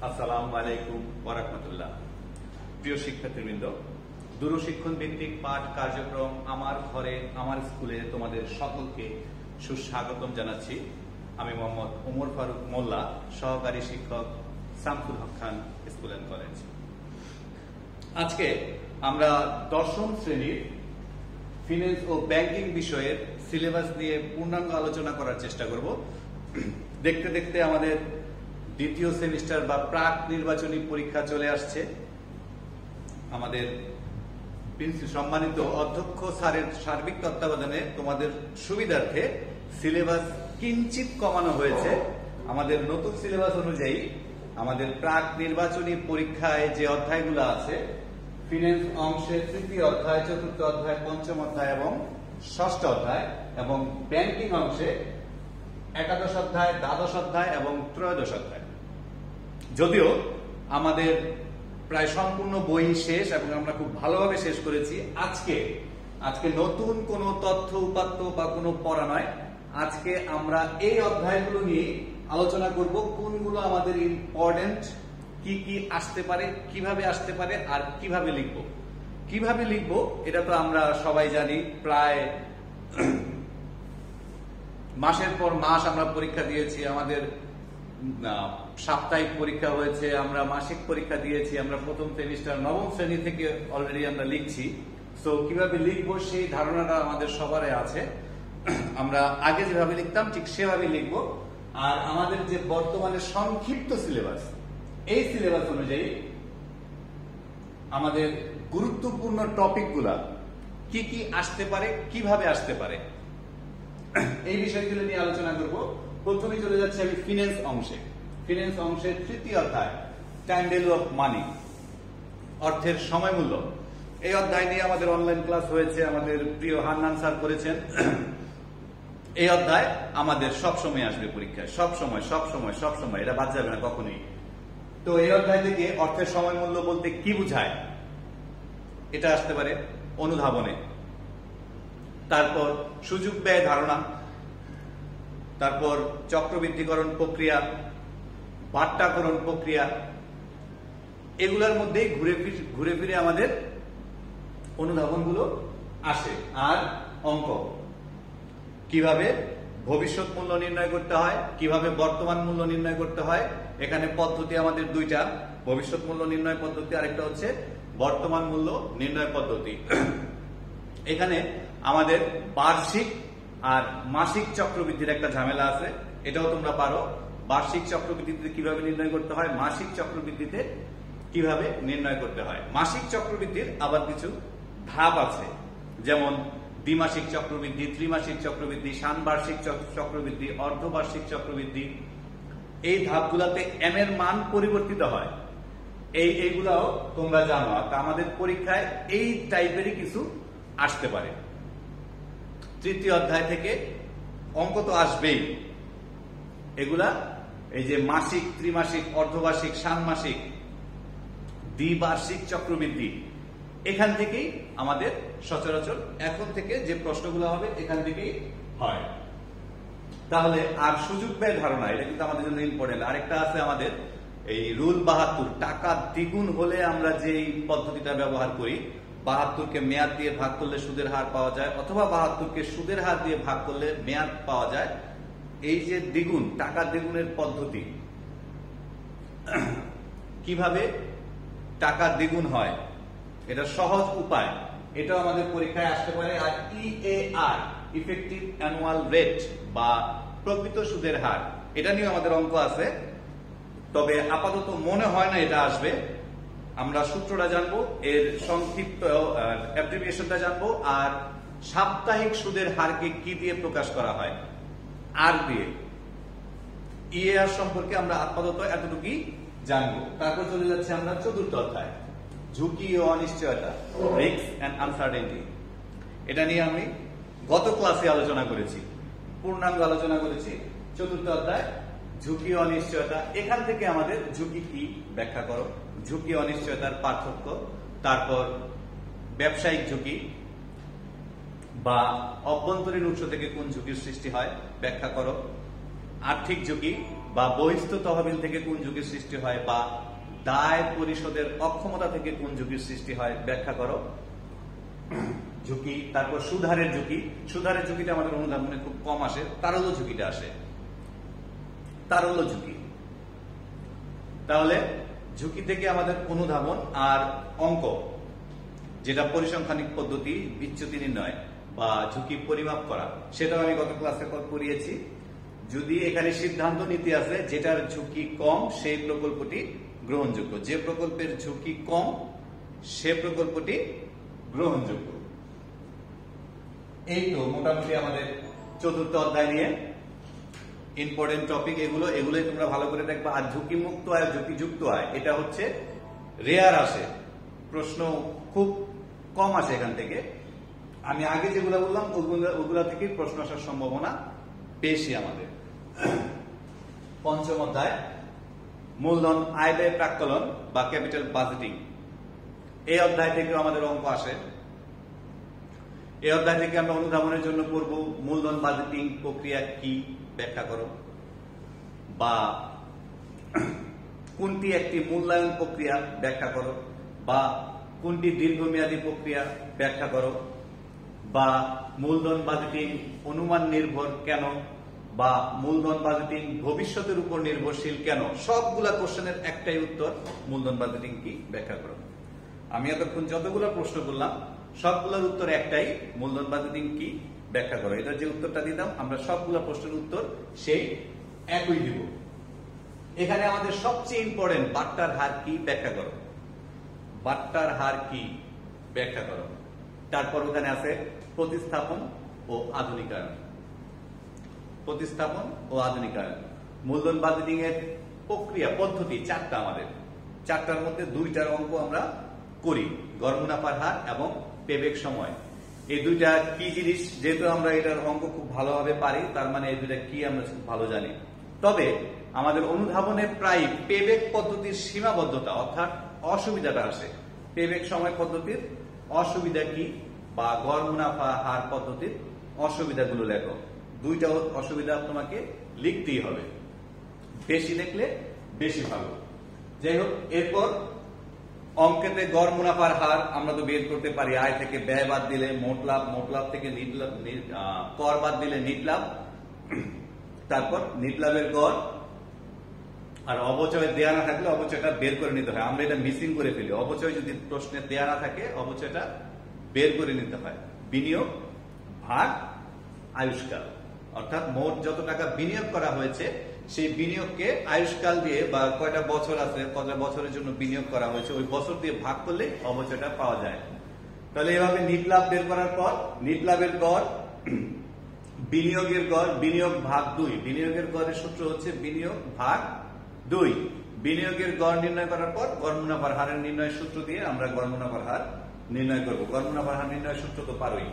আসসালামু আলাইকুম ওয়া রাহমাতুল্লাহ। প্রিয় শিক্ষার্থীবৃন্দ, দূরশিক্ষণ ভিত্তিক পাঠ কার্যক্রম আমার ঘরে আমার স্কুলে তোমাদের সকলকে সুস্বাগতম জানাচ্ছি। আমি মোহাম্মদ ওমর ফারুক মোল্লা, সহকারী শিক্ষক, শামসুল হক খান স্কুল অ্যান্ড কলেজ। আজকে আমরা দশম শ্রেণীর ফিন্যান্স ও ব্যাংকিং বিষয়ের সিলেবাস নিয়ে পূর্ণাঙ্গ আলোচনা করার চেষ্টা করব। দেখতে দেখতে আমাদের দ্বিতীয় সেমিস্টার বা প্রাক নির্বাচনী পরীক্ষা চলে আসছে। আমাদের সম্মানিত অধ্যক্ষ স্যারের সার্বিক তত্ত্বাবধানে তোমাদের সুবিধার্থে সিলেবাস কিঞ্চিত কমানো হয়েছে। আমাদের নতুন সিলেবাস অনুযায়ী আমাদের প্রাক নির্বাচনী পরীক্ষায় যে অধ্যায়গুলো আছে, ফিন্যান্স অংশের তৃতীয় অধ্যায়, চতুর্থ অধ্যায়, পঞ্চম অধ্যায় এবং ষষ্ঠ অধ্যায়, এবং ব্যাংকিং অংশে একাদশ অধ্যায়, দ্বাদশ অধ্যায় এবং ত্রয়োদশ অধ্যায়। যদিও আমাদের প্রায় সম্পূর্ণ বই শেষ এবং আমরা খুব ভালোভাবে শেষ করেছি, আজকে নতুন কোনো তথ্য উপাত্ত বা কোনো পড়া নয়। আজকে আমরা এই অধ্যায়গুলো নিয়ে আলোচনা করব, কোনগুলো আমাদের ইম্পর্টেন্ট, কি কি আসতে পারে, কিভাবে আসতে পারে, আর কিভাবে লিখব। এটা তো আমরা সবাই জানি। প্রায় মাসের পর মাস আমরা পরীক্ষা দিয়েছি, আমাদের সাপ্তাহিক পরীক্ষা হয়েছে, আমরা মাসিক পরীক্ষা দিয়েছি, আমরা প্রথম সেমিস্টার নবম শ্রেণী থেকে অলরেডি আমরা লিখছি। সো কিভাবে লিখবো সেই ধারণাটা আমাদের সবারই আছে। আমরা আগে যেভাবে লিখতাম ঠিক সেভাবে লিখবো। আর আমাদের যে বর্তমানে সংক্ষিপ্ত সিলেবাস, এই সিলেবাস অনুযায়ী আমাদের গুরুত্বপূর্ণ টপিকগুলা কি কি আসতে পারে, কিভাবে আসতে পারে, এই বিষয়গুলো নিয়ে আলোচনা করব। প্রথমে চলে যাচ্ছে আমি ফিন্যান্স অংশের তৃতীয় অধ্যায়, টাইম ভ্যালু অফ মানি, অর্থের সময় মূল্য। এই অধ্যায় নিয়ে আমাদের অনলাইন ক্লাস হয়েছে, আমাদের প্রিয় হান্নান স্যার করেছেন। এই অধ্যায় আমাদের সবসময় আসবে পরীক্ষায়, সবসময়, এটা বাদ যাবে না কখনোই। তো এই অধ্যায় থেকে অর্থের সময় মূল্য বলতে কি বোঝায় এটা আসতে পারে অনুধাবনে। তারপর সুযোগ ব্যয় ধারণা, তারপর চক্রবৃদ্ধিকরণ প্রক্রিয়া, বাট্টাকরণ প্রক্রিয়া, এগুলোর মধ্যেই ঘুরে ফিরে আমাদের অনুধাবনগুলো আসে। আর অঙ্ক, কিভাবে ভবিষ্যৎ মূল্য নির্ণয় করতে হয়, কিভাবে বর্তমান মূল্য নির্ণয় করতে হয়। এখানে পদ্ধতি আমাদের দুইটা, ভবিষ্যৎ মূল্য নির্ণয় পদ্ধতি, আরেকটা হচ্ছে বর্তমান মূল্য নির্ণয় পদ্ধতি। এখানে আমাদের বার্ষিক আর মাসিক চক্রবৃদ্ধির একটা ঝামেলা আছে, এটাও তোমরা পারো। বার্ষিক চক্রবৃদ্ধিতে কিভাবে নির্ণয় করতে হয়, মাসিক চক্রবৃদ্ধিতে কিভাবে নির্ণয় করতে হয়। মাসিক চক্রবৃদ্ধির আবার কিছু ধাপ আছে, যেমন দ্বিমাসিক চক্রবৃদ্ধি, ত্রিমাসিক চক্রবৃদ্ধি, ষান্মাসিক চক্রবৃদ্ধি, অর্ধবার্ষিক চক্রবৃদ্ধি। এই ধাপগুলাতে এম এর মান পরিবর্তিত হয়। এইগুলাও তোমরা জানো। আমাদের পরীক্ষায় এই টাইপেরই কিছু আসতে পারে। তৃতীয় অধ্যায় থেকে অঙ্ক তো আসবেই। এগুলা এই যে মাসিক, ত্রিমাসিক, অর্ধবার্ষিক, ষান্মাসিক, দ্বিবার্ষিক চক্রবৃদ্ধি, এখান থেকেই আমাদের সচরাচর এখন থেকে যে প্রশ্নগুলো হবে এখান থেকেই হয়। তাহলে আর সুযোগ ব্যয় ধারণা, এটা কিন্তু আমাদের জন্য ইম্পর্টেন্ট। আরেকটা আছে আমাদের এই রুল 72, টাকা দ্বিগুণ হলে আমরা যে পদ্ধতিটা ব্যবহার করি। 72কে মেয়াদ দিয়ে ভাগ করলে সুদের হার পাওয়া যায়, অথবা 72কে সুদের হার দিয়ে ভাগ করলে মেয়াদ পাওয়া যায়। এই যে দ্বিগুণ, টাকা দ্বিগুণের পদ্ধতি, কিভাবে টাকা দ্বিগুণ হয়, এটা সহজ উপায়, এটাও আমাদের পরীক্ষায় আসতে পারে। আর ইএআর, ইফেক্টিভ অ্যানুয়াল রেট বা প্রকৃত সুদের হার, এটা নিয়ে আমাদের অঙ্ক আছে। তবে আপাতত মনে হয় না এটা আসবে। আমরা সূত্রটা জানবো, এর সংক্ষিপ্ত অ্যাব্রিভিয়েশনটা জানবো, আর সাপ্তাহিক সুদের হারকে কি দিয়ে প্রকাশ করা হয়, আর দিয়ে। ইএআর সম্পর্কে আমরা আপাতত এতটুকুই জানবো। তারপর চলে যাচ্ছে আমরা চতুর্থ অধ্যায়, ঝুঁকি ও অনিশ্চয়তা, রিস্ক এন্ড আনসার্টেনটি। এটা নিয়ে আমি গত ক্লাসে আলোচনা করেছি, পূর্ণাঙ্গ আলোচনা করেছি। চতুর্থ অধ্যায়, ঝুঁকি ও অনিশ্চয়তা। এখান থেকে আমাদের ঝুঁকি কি ব্যাখ্যা করো, ঝুঁকি অনিশ্চয়তার পার্থক্য, তারপর ব্যবসায়িক ঝুঁকি বা অভ্যন্তরীণ উৎস থেকে কোন ঝুঁকির সৃষ্টি হয় ব্যাখ্যা করো, আর্থিক ঝুঁকি, বা বহিস্থ তহবিল থেকে কোন ঝুঁকির সৃষ্টি হয়, বা দায় পরিশোধের অক্ষমতা থেকে কোন ঝুঁকির সৃষ্টি হয় ব্যাখ্যা করো। ঝুঁকি, তারপর সুধারের ঝুঁকি। সুধারের ঝুঁকিটা আমাদের অনুধাবনে খুব কম আসে, তারল্য ঝুঁকিটা আসে, তারল্য ঝুঁকি। তাহলে ঝুঁকি থেকে আমাদের অনুধাবন আর অঙ্ক, যেটা পরিসংখ্যানিক পদ্ধতি বিচ্যুতি নির্ণয় বা ঝুঁকি পরিমাপ করা, সেটাও আমি গত ক্লাসে করিয়েছি। যদি এখানে সিদ্ধান্ত নীতি আছে যেটার ঝুঁকি কম সেই প্রকল্পটি গ্রহণযোগ্য, যে প্রকল্পের ঝুঁকি কম সে প্রকল্পটি গ্রহণযোগ্য। এই তো মোটামুটি আমাদের চতুর্থ অধ্যায় নিয়ে ইম্পর্টেন্ট টপিক এগুলোই তোমরা ভালো করে দেখবা। আর ঝুঁকি মুক্ত আয়, ঝুঁকি যুক্ত আয়, এটা হচ্ছে রেয়ার আসে, প্রশ্ন খুব কম আসে এখান থেকে। আমি আগে যেগুলো বললাম ওগুলা থেকে প্রশ্ন আসার সম্ভাবনা বেশি আমাদের। পঞ্চম অধ্যায় মূলধন আয় ব্যয় প্রাক্কলন বা ক্যাপিটাল বাজেটিং। এই অধ্যায় থেকে আমাদের অঙ্ক আসে। এই অধ্যায় থেকে আমরা অনুধাবনের জন্য পড়ব মূলধন বাজেটিং প্রক্রিয়া কি ব্যাখ্যা করো, বা কোনটি একটি মূল্যায়ন প্রক্রিয়া ব্যাখ্যা করো, বা কোনটি দীর্ঘমেয়াদী প্রক্রিয়া ব্যাখ্যা করো, বা মূলধন বাজেটিং অনুমান নির্ভর কেন, বা মূলধন বাজেটিং ভবিষ্যতের উপর নির্ভরশীল কেন। সবগুলা কোশ্চেনের একটাই উত্তর, মূলধন বাজেটিং কি ব্যাখ্যা করো। আমি এতক্ষণ যতগুলো প্রশ্ন করলাম সবগুলোর উত্তর একটাই, মূলধন বাজেটিং কি ব্যাখ্যা করো। এটা যে উত্তরটা দিতাম আমরা সবগুলো প্রশ্নের উত্তর সেই একই দিব। এখানে আমাদের সবচেয়ে ইম্পর্টেন্ট বাট্টার হার কি ব্যাখ্যা করো, বাট্টার হার কি ব্যাখ্যা করো। তারপর ওখানে আছে প্রতিস্থাপন ও আধুনিকায়ন, প্রতিস্থাপন ও আধুনিকায়ন। মূলধন বাজেটিং এর প্রক্রিয়া পদ্ধতি চারটা, আমাদের চারটার মধ্যে দুইটার অঙ্ক আমরা করি, গড় মুনাফার হার এবং পেব্যাক সময়। এই দুইটা কি জিনিস, যেহেতু আমরা এটার অঙ্ক খুব ভালোভাবে পারি, তার মানে এই দুইটা কি আমরা খুব ভালো জানি। তবে আমাদের অনুধাবনে প্রায় পেব্যাক পদ্ধতির সীমাবদ্ধতা অর্থাৎ অসুবিধাটা আসে। পেব্যাক সময় পদ্ধতির অসুবিধা কি, বা গড় মুনাফা হার পদ্ধতির অসুবিধাগুলো লেখো। দুইটা অসুবিধা তোমাকে লিখতেই হবে, বেশি লিখলে বেশি ভালো। যাই হোক, এরপর অঙ্কেতে গড় মুনাফার হার আমরা তো বের করতে পারি, আয় থেকে ব্যয় বাদ দিলে মোট লাভ, মোট লাভ থেকে কর বাদ দিলে নিট লাভ, তারপর নিট লাভের গড়, আর অবচয় দেয়া না থাকলে অবচয়টা বের করে নিতে হয়। আমরা এটা মিসিং করে ফেলি, অবচয় যদি প্রশ্নে দেয়া না থাকে অবচয়টা বের করে নিতে হয়। বিনিয়োগ ভাগ আয়ুষ্কাল, অর্থাৎ মোট যত টাকা বিনিয়োগ করা হয়েছে সেই বিনিয়োগকে আয়ুষ্কাল দিয়ে, বা কয়টা বছর আছে, কয়টা বছরের জন্য বিনিয়োগ করা হয়েছে, ওই বছর দিয়ে ভাগ করলে অবচয়টা পাওয়া যায়। তাহলে এভাবে নিট লাভ বের করার পর নিট লাভের গড়, বিনিয়োগের গড়, বিনিয়োগ ভাগ 2, বিনিয়োগের গড়ের সূত্র হচ্ছে বিনিয়োগ ভাগ 2। বিনিয়োগের গড় নির্ণয় করার পর গড় মুনাফার হারের নির্ণয়ের সূত্র দিয়ে আমরা গড় মুনাফার হার নির্ণয় করব। গড় মুনাফার হার নির্ণয়ের সূত্র তো পারোই,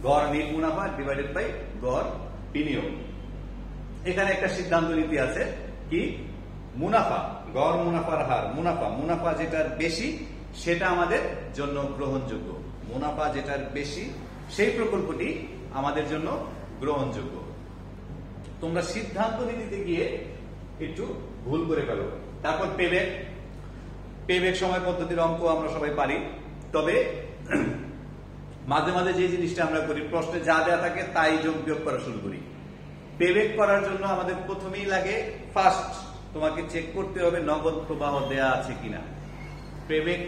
গড় নিট মুনাফা ডিভাইডেড বাই গড় বিনিয়োগ। এখানে একটা সিদ্ধান্ত নীতি আছে কি, মুনাফা, গড় মুনাফার হার, মুনাফা যেটার বেশি সেটা আমাদের জন্য গ্রহণযোগ্য, মুনাফা যেটার বেশি সেই প্রকল্পটি আমাদের জন্য গ্রহণযোগ্য। তোমরা সিদ্ধান্ত নীতিতে গিয়ে একটু ভুল করে ফেলো। তারপর পেব্যাক সময় পদ্ধতির অঙ্ক আমরা সবাই পারি, তবে মাঝে মাঝে যে জিনিসটা আমরা করি, প্রশ্নে যা দেয়া থাকে তাই যোগ বিয়োগ করা শুরু করি। পেব্যাক করার জন্য আমাদের প্রথমেই লাগে, ফার্স্ট তোমাকে চেক করতে হবে নগদ প্রবাহ দেয়া আছে কিনা। পেব্যাক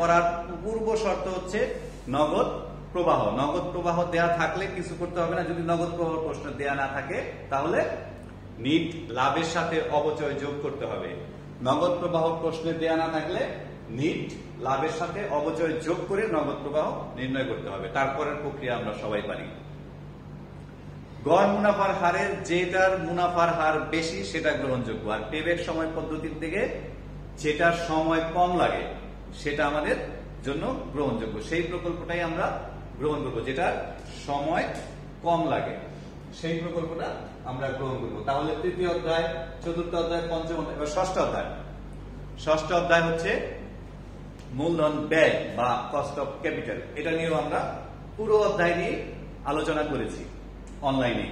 করার পূর্ব শর্ত হচ্ছে নগদ প্রবাহ। নগদ প্রবাহ দেয়া থাকলে কিছু করতে হবে না। যদি নগদ প্রবাহ প্রশ্ন দেয়া না থাকে তাহলে নিট লাভের সাথে অবচয় যোগ করতে হবে। নগদ প্রবাহ প্রশ্নে দেয়া না থাকলে নিট লাভের সাথে অবচয় যোগ করে নগদ প্রবাহ নির্ণয় করতে হবে। তারপরের প্রক্রিয়া আমরা সবাই পারি। গড় মুনাফার হারের যেটার মুনাফার হার বেশি সেটা গ্রহণযোগ্য, আর পেব্যাক সময় পদ্ধতির থেকে যেটার সময় কম লাগে সেটা আমাদের জন্য গ্রহণযোগ্য। সেই প্রকল্পটাই আমরা গ্রহণ করবো, যেটার সময় কম লাগে সেই প্রকল্পটা আমরা গ্রহণ করবো। তাহলে তৃতীয় অধ্যায়, চতুর্থ অধ্যায়, পঞ্চম অধ্যায়, এবার ষষ্ঠ অধ্যায়। ষষ্ঠ অধ্যায় হচ্ছে মূলধন ব্যয় বা কস্ট অফ ক্যাপিটাল। এটা নিয়েও আমরা পুরো অধ্যায় নিয়ে আলোচনা করেছি অনলাইনে।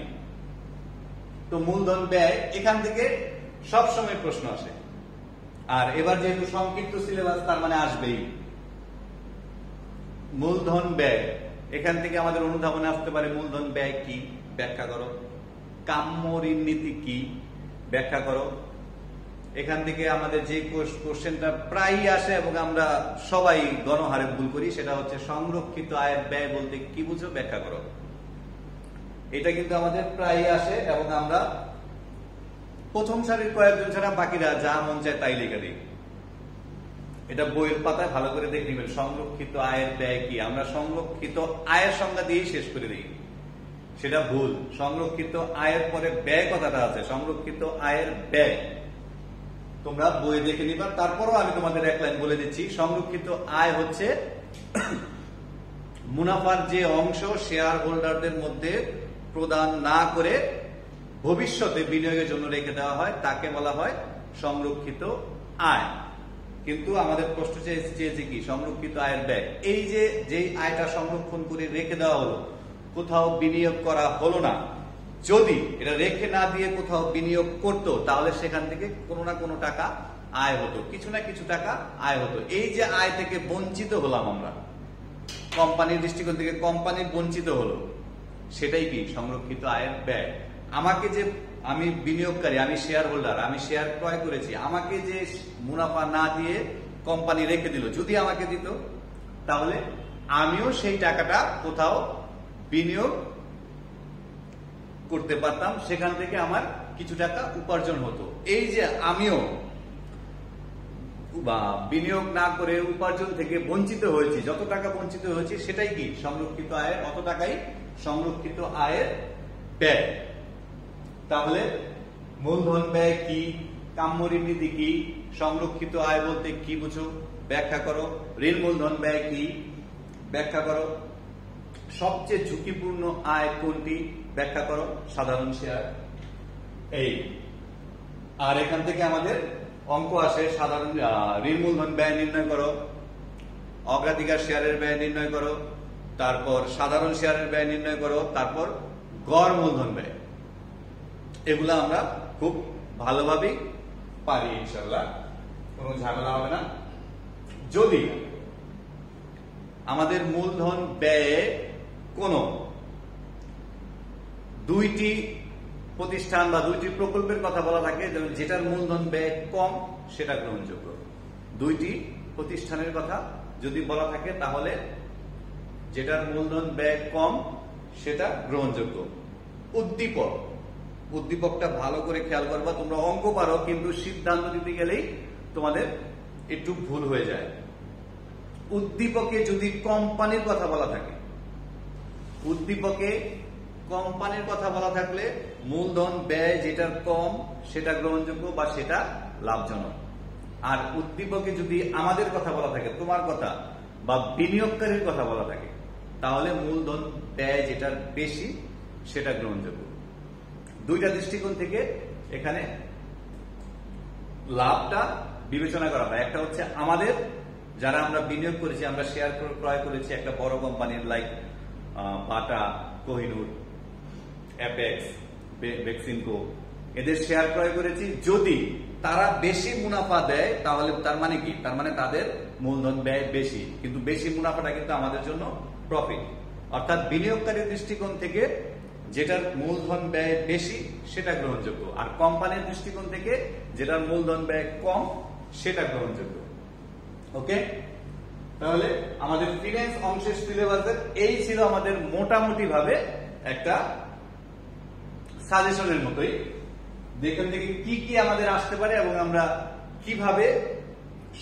তো মূলধন ব্যয় এখান থেকে সবসময় প্রশ্ন আসে। আর এবার যেহেতু সংক্ষিপ্ত সিলেবাস, তার মানে আসবেই মূলধন ব্যয়। এখান থেকে আমাদের অনুধাবনে আসতে পারে মূলধন ব্যয় কি, ব্যাখ্যা করো। কাম্য ঋণ নীতি কি, ব্যাখ্যা করো। এখান থেকে আমাদের যে কোশ্চেনটা প্রায়ই আসে এবং আমরা সবাই গণহারে ভুল করি, সেটা হচ্ছে সংরক্ষিত আয়ের ব্যয় বলতে কি বুঝো, ব্যাখ্যা করো। এটা কিন্তু আমাদের প্রায়ই আসে এবং আমরা প্রথম সারির কয়েকজন ছাড়া বাকিরা যা মন চায় তাই লিখে দিই। এটা বইয়ের পাতায় ভালো করে দেখে নেবেন। সংরক্ষিত আয়ের ব্যয় কি, আমরা সংরক্ষিত আয়ের সংজ্ঞা দিয়েই শেষ করে দিই, সেটা ভুল। সংরক্ষিত আয়ের পরে ব্যয় কথাটা আছে, সংরক্ষিত আয়ের ব্যয় তোমরা বই দেখে নিবা। তারপরও আমি তোমাদের এক লাইন বলে দিচ্ছি, সংরক্ষিত আয় হচ্ছে মুনাফার যে অংশ শেয়ার হোল্ডারদের মধ্যে প্রদান না করে ভবিষ্যতে বিনিয়োগের জন্য রেখে দেওয়া হয়, তাকে বলা হয় সংরক্ষিত আয়। কিন্তু আমাদের প্রশ্ন চেয়েছে কি, সংরক্ষিত আয়ের ব্যয়। এই যে যেই আয়টা সংরক্ষণ করে রেখে দেওয়া হলো, কোথাও বিনিয়োগ করা হলো না, যদি এটা রেখে না দিয়ে কোথাও বিনিয়োগ করতো, তাহলে সেখান থেকে কোনো না কোনো টাকা আয় হতো, কিছু না কিছু টাকা আয় হতো। এই যে আয় থেকে বঞ্চিত হলাম আমরা, কোম্পানির দৃষ্টিকোণ থেকে কোম্পানি বঞ্চিত হলো, সেটাই কি সংরক্ষিত আয়ের ব্যয়। আমাকে যে, আমি বিনিয়োগকারী, আমি শেয়ার হোল্ডার, আমি শেয়ার ক্রয় করেছি, আমাকে যে মুনাফা না দিয়ে কোম্পানি রেখে দিল, যদি আমাকে দিত তাহলে আমিও সেই টাকাটা কোথাও বিনিয়োগ করতে পারতাম, সেখান থেকে আমার কিছু টাকা উপার্জন হতো। এই যে আমিও বিনিয়োগ না করে উপার্জন থেকে বঞ্চিত হয়েছি, যত টাকা বঞ্চিত হয়েছি সেটাই কি সংরক্ষিত আয়ের, অত টাকাই সংরক্ষিত আয়ের ব্যয়। তাহলে মূলধন ব্যয় কি, কাম্য ঋণ নীতি কি, সংরক্ষিত আয় বলতে কি বুঝো, ব্যাখ্যা করো। ঋণ মূলধন ব্যয় কি, ব্যাখ্যা করো। সবচেয়ে ঝুঁকিপূর্ণ আয় কোনটি, ব্যাখ্যা করো। সাধারণ শেয়ার। এই আর এখান থেকে আমাদের অঙ্ক আসে, সাধারণ ঋণ মূলধন ব্যয় নির্ণয় করো, অগ্রাধিকার শেয়ারের ব্যয় নির্ণয় করো, তারপর সাধারণ শেয়ারের ব্যয় নির্ণয় করো, তারপর গড় মূলধন ব্যয়। এগুলো আমরা খুব ভালোভাবেই পারি ইনশাআল্লাহ, কোনো ঝামেলা হবে না। যদি আমাদের মূলধন ব্যয়ে কোনো দুইটি প্রতিষ্ঠান বা দুইটি প্রকল্পের কথা বলা থাকে, যেটার মূলধন ব্যয় কম সেটা গ্রহণযোগ্য। দুইটি প্রতিষ্ঠানের কথা যদি বলা থাকে তাহলে যেটার মূলধন ব্যয় কম সেটা গ্রহণযোগ্য। উদ্দীপক, উদ্দীপকটা ভালো করে খেয়াল করবা। তোমরা অঙ্ক পারো কিন্তু সিদ্ধান্ত দিতে গেলেই তোমাদের একটু ভুল হয়ে যায়। উদ্দীপকে যদি কোম্পানির কথা বলা থাকে, উদ্দীপকে কোম্পানির কথা বলা থাকলে মূলধন ব্যয় যেটার কম সেটা গ্রহণযোগ্য বা সেটা লাভজনক। আর উদ্দীপকে যদি আমাদের কথা বলা থাকে, তোমার কথা বা বিনিয়োগকারীর কথা বলা থাকে, তাহলে মূলধন ব্যয় যেটার বেশি সেটা গ্রহণযোগ্য। দুইটা দৃষ্টিকোণ থেকে এখানে লাভটা বিবেচনা করা হয়। একটা হচ্ছে আমাদের, যারা আমরা বিনিয়োগ করেছি, আমরা শেয়ার ক্রয় করেছি একটা বড় কোম্পানির, লাইক বাটা, কোহিনুর, অ্যাপেক্স, বেক্সিমকো, এদের শেয়ার ক্রয় করেছি। যদি তারা বেশি মুনাফা দেয় তাহলে তার মানে কি, তার মানে তাদের মূলধন ব্যয় বেশি, কিন্তু বেশি মুনাফাটা কিন্তু আমাদের জন্য প্রফিট। অর্থাৎ বিনিয়োগকারীর দৃষ্টিকোণ থেকে যেটার মূলধন ব্যয় বেশি সেটা গ্রহণযোগ্য, আর কোম্পানির দৃষ্টিকোণ থেকে যেটার মূলধন ব্যয় কম সেটা গ্রহণযোগ্য। ওকে, তাহলে আমাদের ফিনান্স অংশের সিলেবাসের এই ছিল আমাদের মোটামুটি ভাবে একটা সাজেশনের মতোই। যেখান থেকে কি কি আমাদের আসতে পারে এবং আমরা কিভাবে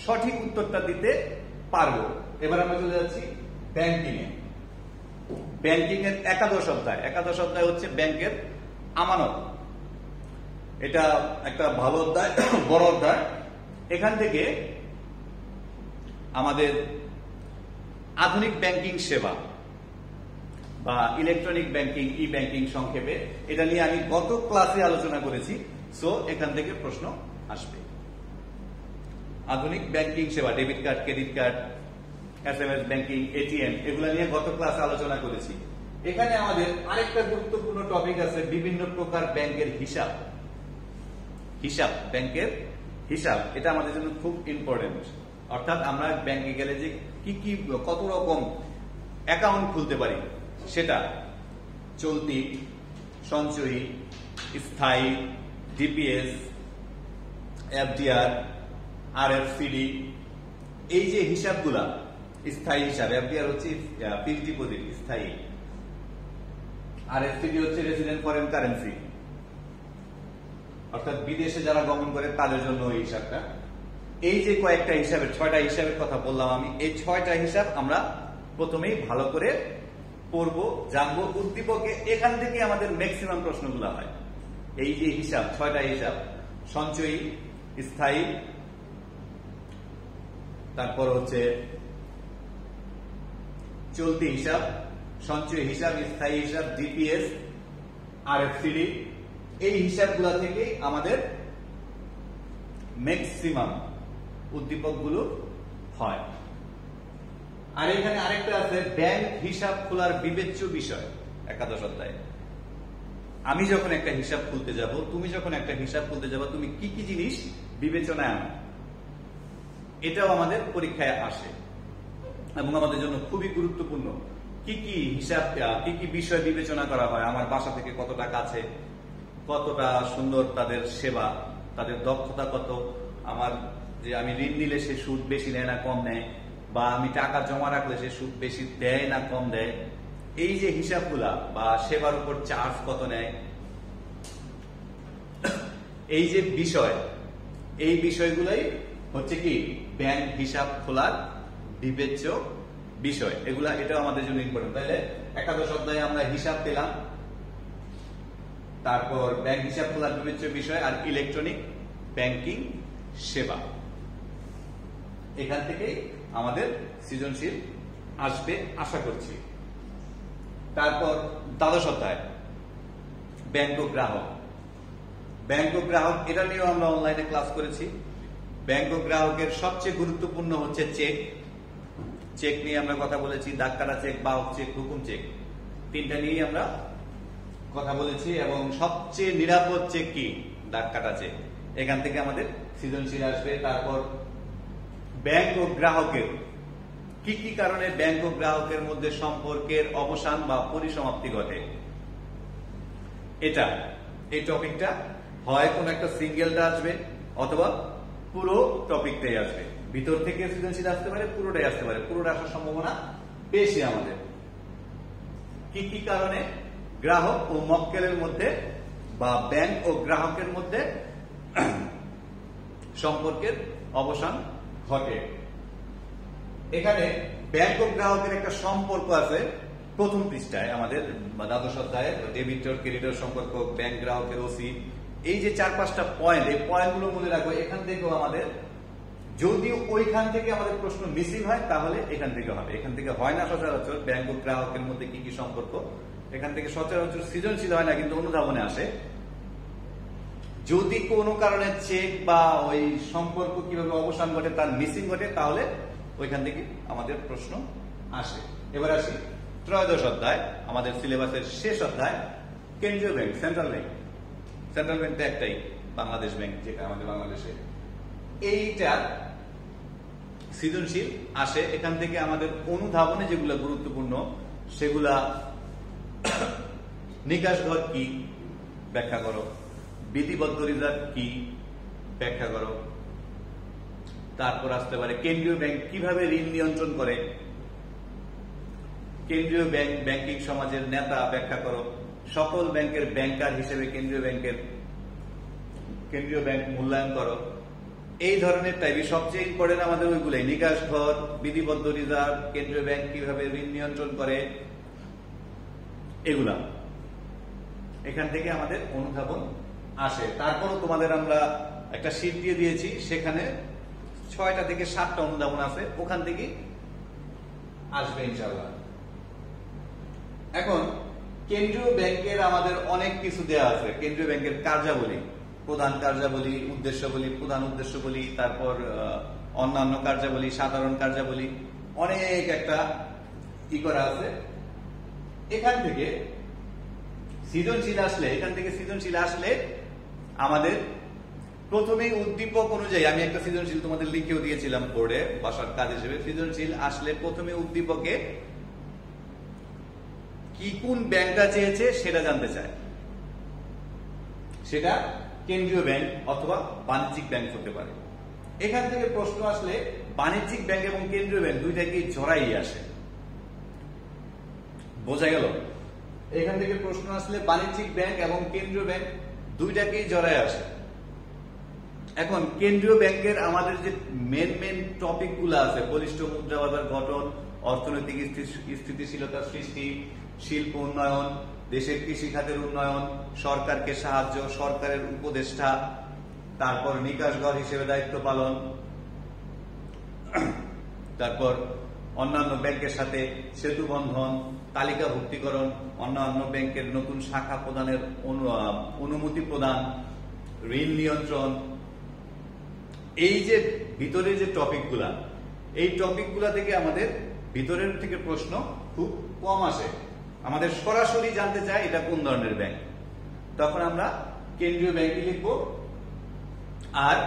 সঠিক উত্তরটা দিতে পারবো। এবার আমরা চলে যাচ্ছি ব্যাংকিং এ। ব্যাংকিং এর একাদশ অধ্যায়। একাদশ অধ্যায় হচ্ছে ব্যাংকের আমানত। এটা একটা ভালো অধ্যায়, বড় অধ্যায়। এখান থেকে আমাদের আধুনিক ব্যাংকিং সেবা বা ইলেকট্রনিক ব্যাংকিং, ই ব্যাংকিং সংক্ষেপে, এটা নিয়ে আমি গত ক্লাসে আলোচনা করেছি। সো এখান থেকে প্রশ্ন আসবে। আধুনিক ব্যাংকিং সেবা, debit card, credit card, SMS banking, ATM, এগুলো নিয়ে গত ক্লাসে আলোচনা করেছি। এখানে আমাদের আরেকটা গুরুত্বপূর্ণ টপিক আছে, বিভিন্ন প্রকার ব্যাংকের হিসাব। ব্যাংকের হিসাব, এটা আমাদের জন্য খুব ইম্পর্টেন্ট। অর্থাৎ আমরা ব্যাংকে গেলে যে কি কত রকম অ্যাকাউন্ট খুলতে পারি, সেটা চলতি, সঞ্চয়ী, স্থায়ী, ডিপিএস, এফডিআর, আরএফসিডি, এই যে হিসাবগুলা, স্থায়ী হিসাব, এফডিআর হচ্ছে ফিক্সড ডিপোজিট স্থায়ী, আরএফসিডি হচ্ছে রেসিডেন্ট ফরেন কারেন্সি, অর্থাৎ বিদেশে যারা গমন করে তাদের জন্য এই হিসাবটা। এই যে কয়েকটা হিসাবের 6টা হিসাবের কথা বললাম আমি, এই 6টা হিসাব আমরা প্রথমেই ভালো করে পড়বো, জানবো। উদ্দীপকে এখান থেকে আমাদের ম্যাক্সিমাম প্রশ্নগুলো হয়। এই যে হিসাব, 6টা হিসাব, সঞ্চয়ী, স্থায়ী, তারপর হচ্ছে চলতি হিসাব, সঞ্চয় হিসাব, স্থায়ী হিসাব, ডিপিএস, আরএফসিডি, এই হিসাবগুলো থেকে আমাদের ম্যাক্সিমাম উদ্দীপকগুলো হয়। আর এখানে আরেকটা আছে, ব্যাংক হিসাব খোলার বিবেচ্য বিষয়, একাদশ অধ্যায়। আমি যখন একটা হিসাব খুলতে যাব, তুমি যখন একটা হিসাব খুলতে যাবো, তুমি কি কি জিনিস বিবেচনায় আনো, এটাও আমাদের পরীক্ষায় আসে এবং আমাদের জন্য খুবই গুরুত্বপূর্ণ। কি কি হিসাব, কি কি বিষয় বিবেচনা করা হয়, আমার বাসা থেকে কতটা কাছে, কতটা সুন্দর তাদের সেবা, তাদের দক্ষতা কত, আমার যে আমি ঋণ নিলে সে সুদ বেশি নেয় না কম নেয়, বা আমি টাকা জমা রাখলে সে সুদ বেশি দেয় না কম দেয়, এই যে হিসাবগুলা, বা সেবার উপর চার্জ কত নেয়, এই যে বিষয়, এই বিষয়গুলাই হচ্ছে কি ব্যাংক হিসাব খোলার বিবেচ্য বিষয়। এটাও আমাদের জন্য ইম্পর্টেন্ট। তাহলে একাদশ অধ্যায়ে আমরা হিসাব পেলাম, তারপর ব্যাংক হিসাব খোলার বিবেচ্য বিষয়, আর ইলেকট্রনিক ব্যাংকিং সেবা। এখান থেকে আমাদের সৃজনশীল আসবে আশা করছি। তারপর দ্বাদশ অধ্যায় ব্যাংক ও গ্রাহক। ব্যাংক ও গ্রাহক, এটা নিয়েও আমরা অনলাইনে ক্লাস করেছি। ব্যাংক ও গ্রাহকের সবচেয়ে গুরুত্বপূর্ণ হচ্ছে চেক। চেক নিয়ে আমরা কথা বলেছি, দাগ কাটা চেক, বাহক চেক, হুকুম চেক, 3টা নিয়েই আমরা কথা বলেছি। এবং সবচেয়ে নিরাপদ চেক কি? দাগ কাটা চেক। এখান থেকে আমাদের সৃজনশীল আসবে। তারপর ব্যাংক ও গ্রাহকের কি কি কারণে ব্যাংক ও গ্রাহকের মধ্যে সম্পর্কের অবসান বা পরিসমাপ্তি ঘটে, এই টপিকটা হয় কোন একটা সিঙ্গেলটা আসবে, অথবা পুরো টপিকটাই আসবে। ভিতর থেকে সৃজনশীল আসতে পারে, পুরোটাই আসতে পারে। পুরোটা আসার সম্ভাবনা বেশি আমাদের। কি কি কারণে গ্রাহক ও মক্কেলের মধ্যে বা ব্যাংক ও গ্রাহকের মধ্যে সম্পর্কের অবসান ঘটে। এখানে ব্যাংক ও গ্রাহকের একটা সম্পর্ক আছে প্রথম পৃষ্ঠায় আমাদের দ্বাদশ অধ্যায়ে, ডেবিটর ক্রেডিটর সম্পর্ক, ব্যাংক গ্রাহকের ওসি, এই যে 4-5টা পয়েন্ট, এই পয়েন্টগুলো মনে রাখবো। এখান থেকেও আমাদের, যদি ওইখান থেকে আমাদের প্রশ্ন মিসিং হয় তাহলে এখান থেকে হবে। এখান থেকে হয় না সচরাচর ব্যাংক ও গ্রাহকের মধ্যে কি কি সম্পর্ক, এখান থেকে সচরাচর সৃজনশীল হয় না, কিন্তু অনুধাবনে আসে। যদি কোনো কারণে চেক বা ওই সম্পর্ক কিভাবে অবসান ঘটে তার মিসিং ঘটে, তাহলে ওইখান থেকে আমাদের প্রশ্ন আসে। এবার আসি ত্রয়োদশ অধ্যায়, আমাদের সিলেবাসের শেষ অধ্যায়, কেন্দ্রীয় ব্যাংক, সেন্ট্রাল ব্যাংক। সেন্ট্রাল ব্যাংকটা একটাই, বাংলাদেশ ব্যাংক, যেটা আমাদের বাংলাদেশে। এইটা সৃজনশীল আসে। এখান থেকে আমাদের অনুধাবনে যেগুলো গুরুত্বপূর্ণ সেগুলা, নিকাশ ঘর কি ব্যাখ্যা করো, বিধিবদ্ধ রিজার্ভ কি ব্যাখ্যা করো। তারপর আসতে পারে কেন্দ্রীয় ব্যাংক কিভাবে ঋণ নিয়ন্ত্রণ করে, কেন্দ্রীয় ব্যাংক ব্যাংকিং সমাজের নেতা ব্যাখ্যা করো, সকল ব্যাংকের ব্যাংকার হিসেবে কেন্দ্রীয় ব্যাংক মূল্যায়ন করো। এই ধরনের টাইপই সবচেয়ে ইম্পর্টেন্ট আমাদের ওইগুলাই, নিকাশ ঘর, বিধিবদ্ধ রিজার্ভ, কেন্দ্রীয় ব্যাংক কিভাবে ঋণ নিয়ন্ত্রণ করে, এগুলা এখান থেকে আমাদের অনুধাবন আসে। তারপরও তোমাদের আমরা একটা শীট দিয়ে দিয়েছি, সেখানে 6টা থেকে 7টা অনুধাবন আছে, ওখান থেকে আসবে ইনশাআল্লাহ। এখন কেন্দ্রীয় ব্যাংকের আমাদের অনেক কিছু দেওয়া আছে। কেন্দ্রীয় ব্যাংকের কার্যাবলী, প্রধান কার্যাবলী, উদ্দেশ্যাবলী, প্রধান উদ্দেশ্যবলী, তারপর অন্যান্য কার্যাবলী, সাধারণ কার্যাবলী, অনেক একটা করা আছে। এখান থেকে সৃজনশীল আসলে আমাদের প্রথমেই উদ্দীপক অনুযায়ী, আমি একটা সৃজনশীল তোমাদের লিখেও দিয়েছিলাম বোর্ডে বাসার কাজ হিসেবে, সৃজনশীল আসলে প্রথমে উদ্দীপকে কি কোন ব্যাংকটা চেয়েছে সেটা জানতে চায়। সেটা কেন্দ্রীয় ব্যাংক অথবা বাণিজ্যিক ব্যাংক হতে পারে। এখান থেকে প্রশ্ন আসলে বাণিজ্যিক ব্যাংক এবং কেন্দ্রীয় ব্যাংক দুইটাকেই জড়াই আসে। বোঝা গেল? এখান থেকে প্রশ্ন আসলে বাণিজ্যিক ব্যাংক এবং কেন্দ্রীয় ব্যাংক দুইটাকেই জড়াই আসে। এখন কেন্দ্রীয় ব্যাংকের আমাদের যে মেন টপিক গুলো আছে, বলিষ্ঠ মুদ্রা বাজার গঠন, অর্থনৈতিক স্থিতিশীলতা সৃষ্টি, শিল্প উন্নয়ন, দেশের কৃষি খাতের উন্নয়ন, সরকারকে সাহায্য, সরকারের উপদেষ্টা, তারপর নিকাশঘর হিসেবে দায়িত্ব পালন, তারপর অন্যান্য ব্যাংকের সাথে সেতু বন্ধন, তালিকাভুক্তিকরণ, অন্যান্য ব্যাংকের নতুন শাখা প্রদানের অনুমতি প্রদান, ঋণ নিয়ন্ত্রণ, এই যে ভিতরের যে টপিকগুলা, এই টপিকগুলা থেকে আমাদের ভিতরের থেকে প্রশ্ন খুব কম আসে। আমাদের সরাসরি জানতে চাই এটা কোন ধরনের ব্যাংক, তখন আমরা কেন্দ্রীয় ব্যাংকই লিখবো। আর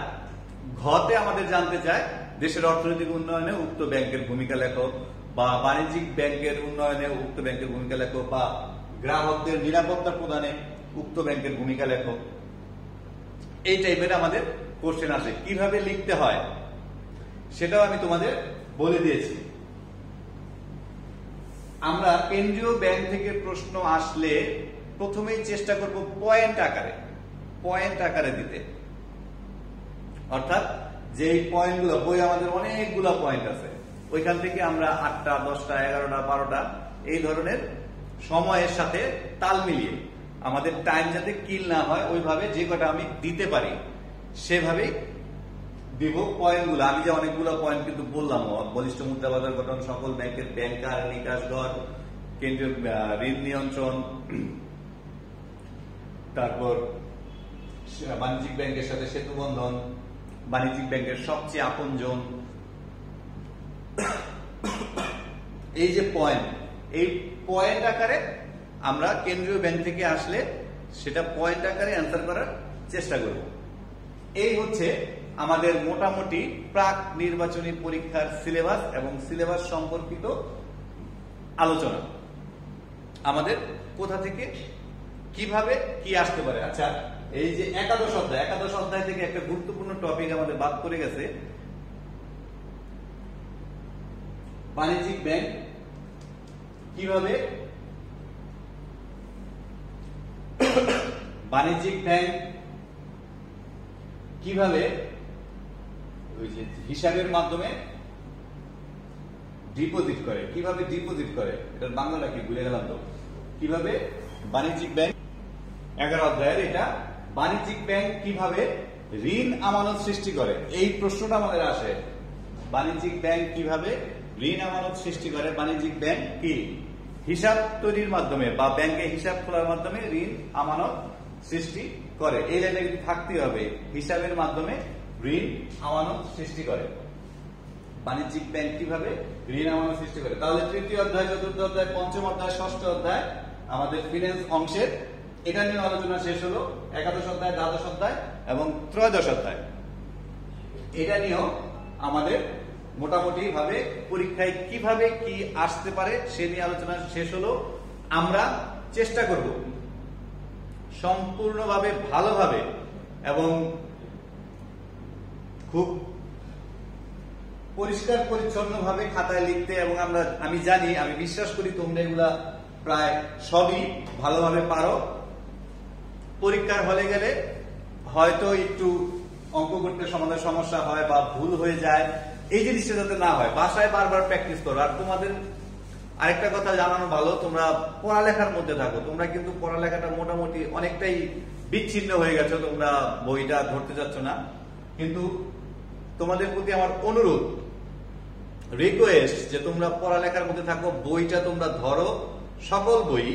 ঘতে আমাদের জানতে চায় দেশের অর্থনৈতিক উন্নয়নে উক্ত ব্যাংকের ভূমিকা লেখো, বা বাণিজ্যিক ব্যাংকের উন্নয়নে উক্ত ব্যাংকের ভূমিকা লেখো, বা গ্রাহকদের নিরাপত্তা প্রদানে উক্ত ব্যাংকের ভূমিকা লেখো। এই টাইপের আমাদের কোশ্চেন আসে। কিভাবে লিখতে হয় সেটাও আমি তোমাদের বলে দিয়েছি। আমরা কেন্দ্রীয় ব্যাংক থেকে প্রশ্ন আসলে প্রথমেই চেষ্টা করব পয়েন্ট আকারে দিতে। অর্থাৎ যে পয়েন্টগুলো, বই আমাদের অনেকগুলো পয়েন্ট আছে, ওইখান থেকে আমরা 8টা 10টা 11টা 12টা এই ধরনের সময়ের সাথে তাল মিলিয়ে আমাদের টাইম যাতে কিল না হয়, ওইভাবে যে কটা আমি দিতে পারি সেভাবেই দিব পয়েন্টগুলো। আমি যে অনেকগুলো পয়েন্ট কিন্তু বললাম, বলিষ্ঠ মুদ্রা বাজার গঠন, সকল ব্যাংকের ব্যাংকার, নিকাশঘর, কেন্দ্রীয় ঋণ নিয়ন্ত্রণ, তারপর বাণিজ্যিক ব্যাংকের সাথে সেতু বন্ধন, বাণিজ্যিক ব্যাংকের সবচেয়ে আপনজন, এই যে পয়েন্ট, এই পয়েন্ট আকারে আমরা কেন্দ্রীয় ব্যাংক থেকে আসলে সেটা পয়েন্ট আকারে অ্যান্সার করার চেষ্টা করব। এই হচ্ছে আমাদের মোটামুটি প্রাক নির্বাচনী পরীক্ষার সিলেবাস এবং সিলেবাস সম্পর্কিত আলোচনা। আমাদের কোথা থেকে কিভাবে কি আসতে পারে। আচ্ছা, এই যে একাদশ অধ্যায় থেকে একটা গুরুত্বপূর্ণ টপিক আমাদের বাদ করে গেছে, বাণিজ্যিক ব্যাংক কিভাবে হিসাবের মাধ্যমে ডিপোজিট করে, এটার বাংলাটা কি ভুলে গেলাম তো। কিভাবে বাণিজ্যিক ব্যাংক 11 অধ্যায়ের এটা, বাণিজ্যিক ব্যাংক কিভাবে ঋণ আমানত সৃষ্টি করে, এই প্রশ্নটা আমাদের আসে। বাণিজ্যিক ব্যাংক কিভাবে ঋণ আমানত সৃষ্টি করে, বাণিজ্যিক ব্যাংক কি হিসাব তৈরির মাধ্যমে বা ব্যাংকে হিসাব খোলার মাধ্যমে ঋণ আমানত সৃষ্টি করে। এই লাইনটা কিন্তু থাকতেই হবে, হিসাবের মাধ্যমে ঋণ আমানত সৃষ্টি করে। বাণিজ্যিক ব্যাংক কিভাবে ঋণ আমানত সৃষ্টি করে। তাহলে তৃতীয় অধ্যায়, চতুর্থ অধ্যায়, পঞ্চম অধ্যায়, ষষ্ঠ অধ্যায় আমাদের ফিন্যান্স অংশের এটা নিয়ে আলোচনা শেষ হলো। একাদশ অধ্যায়, দ্বাদশ অধ্যায় এবং ত্রয়োদশ অধ্যায় এটা নিয়েও আমাদের মোটামুটি ভাবে পরীক্ষায় কিভাবে কি আসতে পারে সে নিয়ে আলোচনা শেষ হলো। আমরা চেষ্টা করব সম্পূর্ণভাবে ভালোভাবে এবং খুব পরিষ্কার পরিচ্ছন্ন ভাবে খাতায় লিখতে, এবং আমি জানি, আমি বিশ্বাস করি তোমরা এগুলা প্রায় সবই ভালোভাবে পারো। পরীক্ষার হলে গেলে হয়তো একটু অঙ্ক করতে সমাধান সমস্যা হয় বা ভুল হয়ে যায়, এই জিনিসটা যাতে না হয় বাসায় বারবার প্র্যাকটিস করো। আর তোমাদের আরেকটা কথা জানানো ভালো, তোমরা পড়ালেখার মধ্যে থাকো, তোমরা কিন্তু পড়ালেখাটা মোটামুটি অনেকটাই বিচ্ছিন্ন হয়ে গেছো, তোমরা বইটা ধরতে যাচ্ছ না। কিন্তু তোমাদের প্রতি আমার অনুরোধ, রিকোয়েস্ট, যে তোমরা পড়ালেখার মধ্যে থাকো, বইটা তোমরা ধরো, সকল বই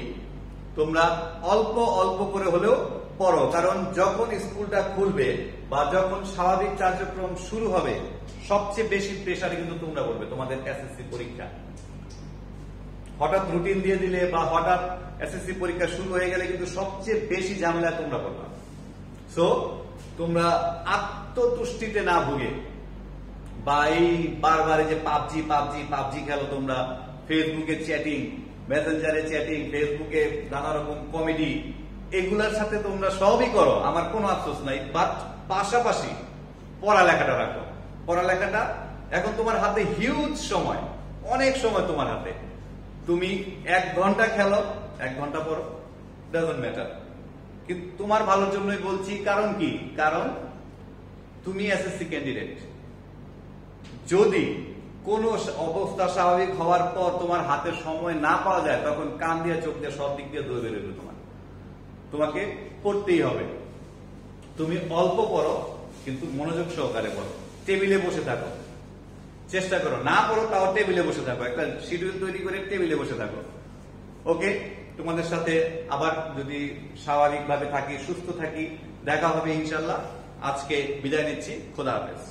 তোমরা অল্প অল্প করে হলেও পড়ো। কারণ যখন স্কুলটা খুলবে বা যখন স্বাভাবিক কার্যক্রম শুরু হবে, সবচেয়ে বেশি প্রেসারে কিন্তু তোমরা পড়বে তোমাদের এসএসসি পরীক্ষা। হঠাৎ রুটিন দিয়ে দিলে বা হঠাৎ এসএসসি পরীক্ষা শুরু হয়ে গেলে কিন্তু সবচেয়ে বেশি ঝামেলায় তোমরা পড়বা। সো তোমরা আত্মতুষ্টিতে না ভুগে বা এই বারবার যে পাবজি পাবজি পাবজি খেলো তোমরা, ফেসবুকে চ্যাটিং, মেসেঞ্জারে চ্যাটিং, ফেসবুকে নানা রকম কমেডি, এগুলার সাথে তোমরা সবই করো, আমার কোনো আফসোস নাই, বাট পাশাপাশি পড়ালেখাটা রাখো। পড়ালেখাটা এখন তোমার হাতে হিউজ সময়, অনেক সময় তোমার হাতে। তুমি 1 ঘন্টা খেলো, 1 ঘন্টা পড়ো, ডাজন্ট ম্যাটার, কিন্তু তোমার ভালোর জন্যই বলছি। কারণ কি? কারণ তুমি এসএসসি ক্যান্ডিডেট। যদি কোনো অবস্থা স্বাভাবিক হওয়ার পর তোমার হাতে সময় না পাওয়া যায়, তখন কান দিয়ে চোখ দিয়ে সব দিক দিয়ে দৌড়ে বেরোবে। তোমাকে পড়তেই হবে। তুমি অল্প পড়ো, কিন্তু মনোযোগ সহকারে পড়ো, টেবিলে বসে থাকো, চেষ্টা করো, না পড়ো তাও টেবিলে বসে থাকো, একটা শিডিউল তৈরি করে টেবিলে বসে থাকো। ওকে, তোমাদের সাথে আবার যদি স্বাভাবিকভাবে থাকি, সুস্থ থাকি, দেখা হবে ইনশাল্লাহ। আজকে বিদায় নিচ্ছি, খোদা হাফেজ।